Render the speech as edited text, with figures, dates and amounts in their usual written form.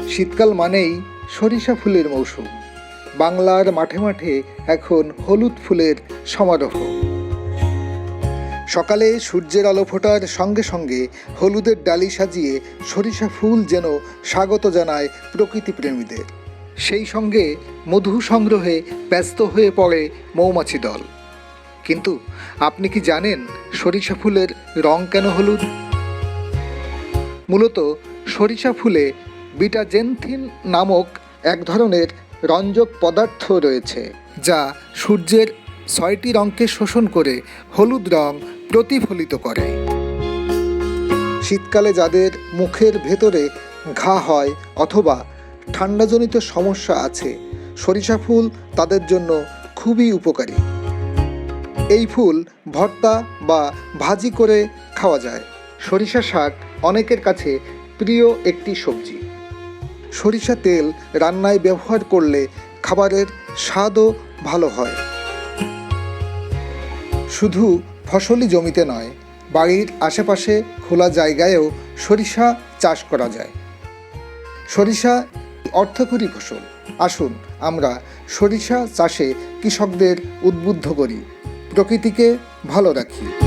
শীতকাল মানেই সরিষা ফুলের মৌসুম। বাংলার মাঠে মাঠে এখন হলুদ ফুলের সমারোহ। সকালে সূর্যের আলো ফোটার সঙ্গে সঙ্গে হলুদের ডালি সাজিয়ে সরিষা ফুল যেন স্বাগত জানায় প্রকৃতিপ্রেমীদের। সেই সঙ্গে মধু সংগ্রহে ব্যস্ত হয়ে পড়ে মৌমাছি দল। কিন্তু আপনি কি জানেন সরিষা ফুলের রং কেন হলুদ? মূলত সরিষা ফুলে বিটাজেনথিন নামক এক ধরনের রঞ্জক পদার্থ রয়েছে, যা সূর্যের 6টি রঙকে শোষণ করে হলুদ রং প্রতিফলিত করে। শীতকালে যাদের মুখের ভেতরে ঘা হয় অথবা ঠান্ডাজনিত সমস্যা আছে, সরিষা ফুল তাদের জন্য খুবই উপকারী। এই ফুল ভর্তা বা ভাজি করে খাওয়া যায়। সরিষা শাক অনেকের কাছে প্রিয় একটি সবজি। সরিষা তেল রান্নায় ব্যবহার করলে খাবারের স্বাদও ভালো হয়। শুধু ফসলি জমিতে নয়, বাড়ির আশেপাশে খোলা জায়গায়ও সরিষা চাষ করা যায়। সরিষা অর্থকরী ফসল। আসুন আমরা সরিষা চাষে কৃষকদের উদ্বুদ্ধ করি, প্রকৃতিকে ভালো রাখি।